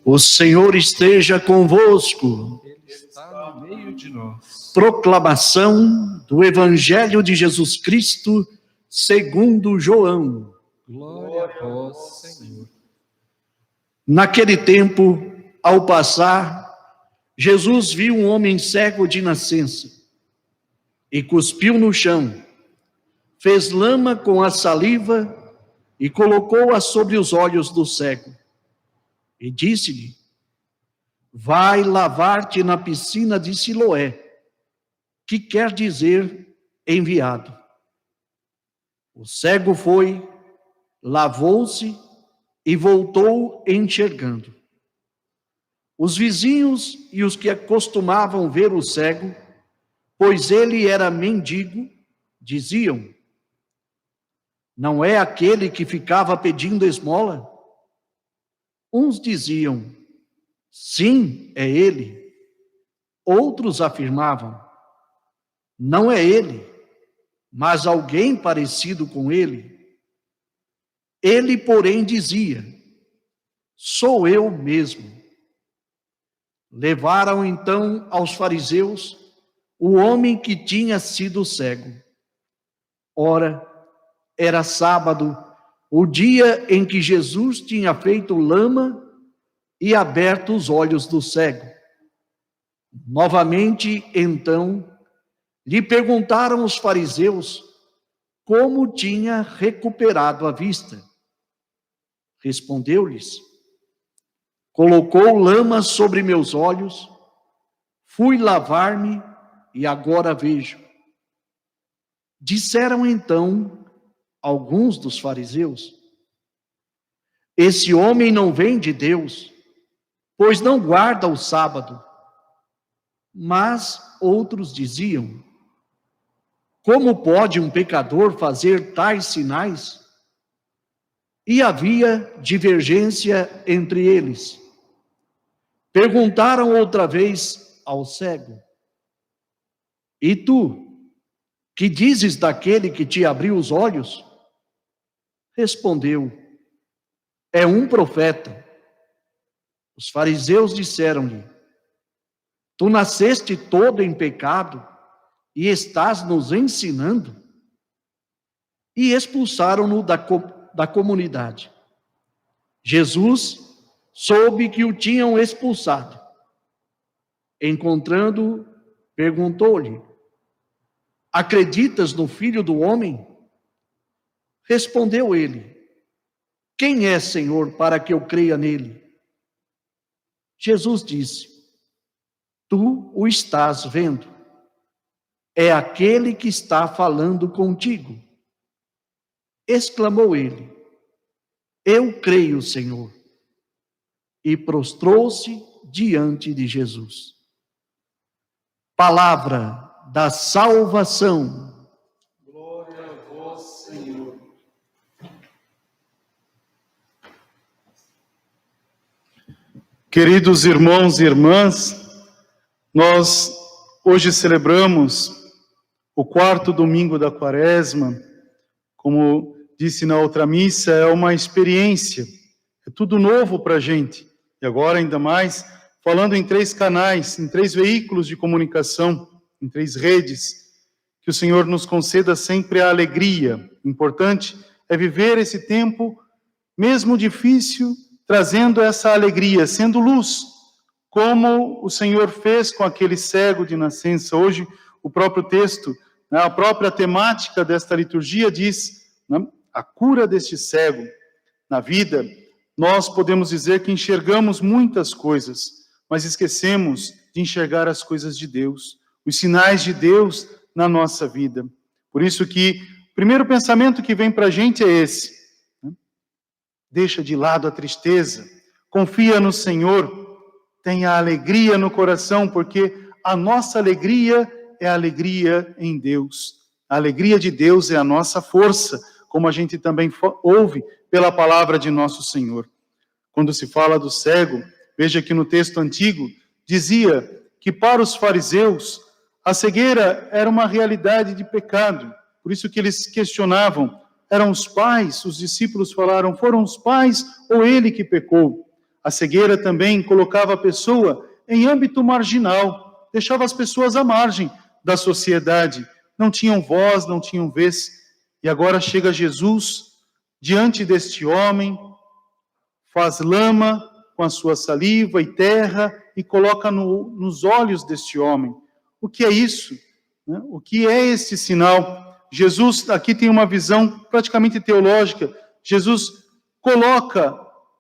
O Senhor esteja convosco. Ele está no meio de nós. Proclamação do Evangelho de Jesus Cristo, segundo João. Glória a vós, Senhor. Naquele tempo, ao passar, Jesus viu um homem cego de nascença e cuspiu no chão, fez lama com a saliva e colocou-a sobre os olhos do cego. E disse-lhe: vai lavar-te na piscina de Siloé, que quer dizer enviado. O cego foi, lavou-se e voltou enxergando. Os vizinhos e os que acostumavam ver o cego, pois ele era mendigo, diziam: não é aquele que ficava pedindo esmola? Uns diziam: sim, é ele. Outros afirmavam: não é ele, mas alguém parecido com ele. Ele, porém, dizia: sou eu mesmo. Levaram então aos fariseus o homem que tinha sido cego. Ora, era sábado, o dia em que Jesus tinha feito lama e aberto os olhos do cego. Novamente, então, lhe perguntaram os fariseus como tinha recuperado a vista. Respondeu-lhes: colocou lama sobre meus olhos, fui lavar-me e agora vejo. Disseram então alguns dos fariseus: esse homem não vem de Deus, pois não guarda o sábado. Mas outros diziam: como pode um pecador fazer tais sinais? E havia divergência entre eles. Perguntaram outra vez ao cego: e tu, que dizes daquele que te abriu os olhos? Respondeu: é um profeta. Os fariseus disseram-lhe: tu nasceste todo em pecado e estás nos ensinando? E expulsaram-no da comunidade. Jesus soube que o tinham expulsado. Encontrando-o, perguntou-lhe: acreditas no Filho do Homem? Respondeu ele: quem é, Senhor, para que eu creia nele? Jesus disse: tu o estás vendo. É aquele que está falando contigo. Exclamou ele: eu creio, Senhor. E prostrou-se diante de Jesus. Palavra da salvação. Glória a vós, Senhor. Queridos irmãos e irmãs, nós hoje celebramos o 4º domingo da Quaresma. Como disse na outra missa, é uma experiência, é tudo novo para a gente. E agora, ainda mais, falando em 3 canais, em 3 veículos de comunicação, em 3 redes, que o Senhor nos conceda sempre a alegria. O importante é viver esse tempo, mesmo difícil, trazendo essa alegria, sendo luz, como o Senhor fez com aquele cego de nascença. Hoje, o próprio texto, a própria temática desta liturgia diz, a cura deste cego. Na vida, nós podemos dizer que enxergamos muitas coisas, mas esquecemos de enxergar as coisas de Deus, os sinais de Deus na nossa vida. Por isso que o primeiro pensamento que vem para a gente é esse: deixa de lado a tristeza, confia no Senhor, tenha alegria no coração, porque a nossa alegria é a alegria em Deus. A alegria de Deus é a nossa força, como a gente também ouve pela palavra de nosso Senhor. Quando se fala do cego, veja que no texto antigo dizia que para os fariseus a cegueira era uma realidade de pecado. Por isso que eles questionavam: eram os pais? Os discípulos falaram: foram os pais ou ele que pecou? A cegueira também colocava a pessoa em âmbito marginal, deixava as pessoas à margem da sociedade. Não tinham voz, não tinham vez. E agora chega Jesus diante deste homem, faz lama com a sua saliva e terra e coloca nos olhos deste homem. O que é isso? O que é este sinal? Jesus aqui tem uma visão praticamente teológica. Jesus coloca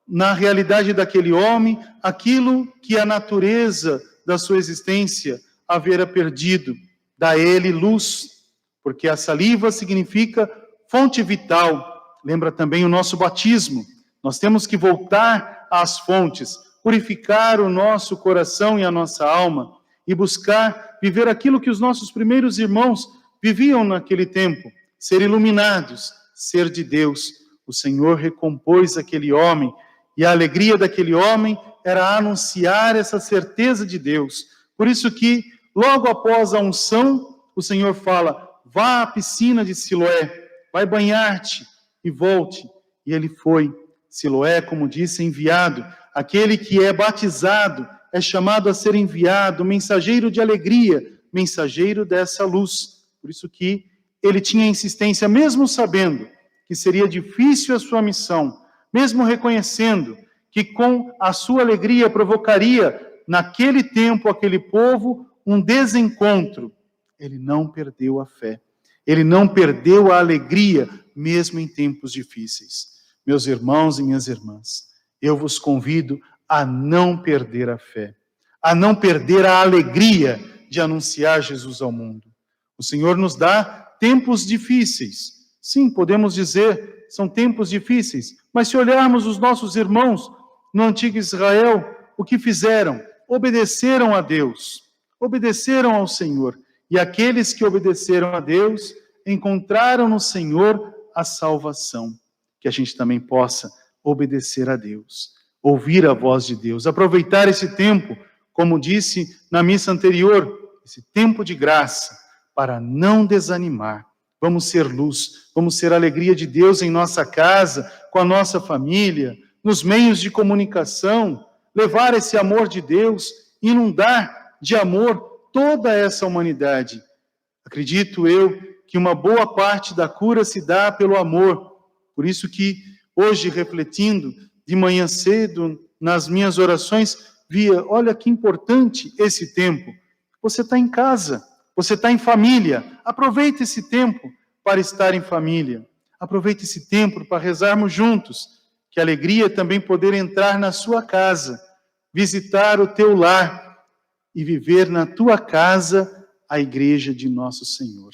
na realidade daquele homem aquilo que a natureza da sua existência havera perdido. Dá a ele luz, porque a saliva significa fonte vital. Lembra também o nosso batismo. Nós temos que voltar às fontes, purificar o nosso coração e a nossa alma e buscar viver aquilo que os nossos primeiros irmãos viviam naquele tempo, ser iluminados, ser de Deus. O Senhor recompôs aquele homem e a alegria daquele homem era anunciar essa certeza de Deus. Por isso que, logo após a unção, o Senhor fala, vá à piscina de Siloé, vai banhar-te e volte. E ele foi. Siloé, como disse, enviado. Aquele que é batizado é chamado a ser enviado, mensageiro de alegria, mensageiro dessa luz. Por isso que ele tinha insistência, mesmo sabendo que seria difícil a sua missão, mesmo reconhecendo que com a sua alegria provocaria, naquele tempo, aquele povo, um desencontro. Ele não perdeu a fé. Ele não perdeu a alegria, mesmo em tempos difíceis. Meus irmãos e minhas irmãs, eu vos convido a não perder a fé, a não perder a alegria de anunciar Jesus ao mundo. O Senhor nos dá tempos difíceis. Sim, podemos dizer, são tempos difíceis, mas se olharmos os nossos irmãos no antigo Israel, o que fizeram? Obedeceram a Deus, obedeceram ao Senhor. E aqueles que obedeceram a Deus encontraram no Senhor a salvação. Que a gente também possa obedecer a Deus, ouvir a voz de Deus, aproveitar esse tempo, como disse na missa anterior, esse tempo de graça, para não desanimar. Vamos ser luz, vamos ser alegria de Deus em nossa casa, com a nossa família, nos meios de comunicação, levar esse amor de Deus, inundar de amor toda essa humanidade. Acredito eu que uma boa parte da cura se dá pelo amor. Por isso que hoje, refletindo de manhã cedo, nas minhas orações, via, olha que importante esse tempo. Você está em casa, você está em família. Aproveite esse tempo para estar em família. Aproveite esse tempo para rezarmos juntos. Que alegria também poder entrar na sua casa, visitar o teu lar e viver na tua casa a igreja de nosso Senhor.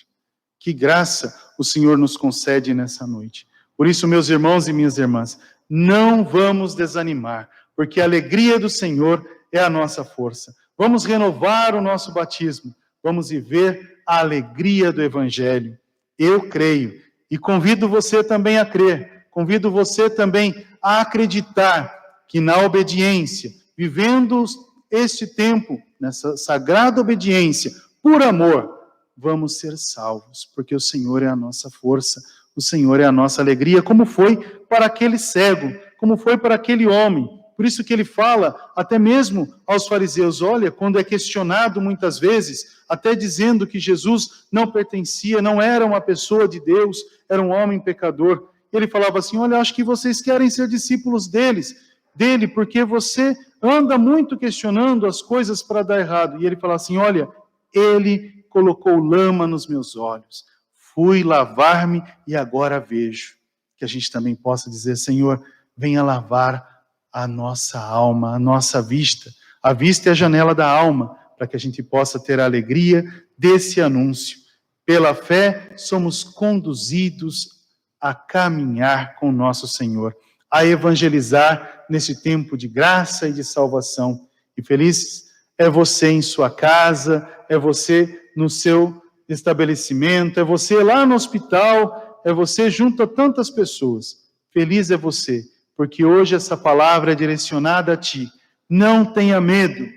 Que graça o Senhor nos concede nessa noite. Por isso, meus irmãos e minhas irmãs, não vamos desanimar, porque a alegria do Senhor é a nossa força. Vamos renovar o nosso batismo, vamos viver a alegria do Evangelho. Eu creio e convido você também a crer, convido você também a acreditar que na obediência, vivendo este tempo, nessa sagrada obediência, por amor, vamos ser salvos, porque o Senhor é a nossa força, o Senhor é a nossa alegria, como foi para aquele cego, como foi para aquele homem. Por isso que ele fala, até mesmo aos fariseus, olha, quando é questionado muitas vezes, até dizendo que Jesus não pertencia, não era uma pessoa de Deus, era um homem pecador. Ele falava assim, olha, acho que vocês querem ser discípulos dele, porque você anda muito questionando as coisas para dar errado. E ele fala assim, olha, ele colocou lama nos meus olhos. Fui lavar-me e agora vejo. Que a gente também possa dizer, Senhor, venha lavar a nossa alma, a nossa vista. A vista é a janela da alma, para que a gente possa ter a alegria desse anúncio. Pela fé, somos conduzidos a caminhar com o nosso Senhor, a evangelizar nesse tempo de graça e de salvação. E feliz é você em sua casa, é você no seu estabelecimento, é você lá no hospital, é você junto a tantas pessoas. Feliz é você, porque hoje essa palavra é direcionada a ti. Não tenha medo.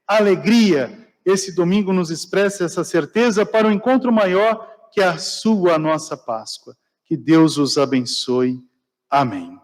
Alegria. Esse domingo nos expressa essa certeza para um encontro maior que é a nossa Páscoa. Que Deus os abençoe. Amém.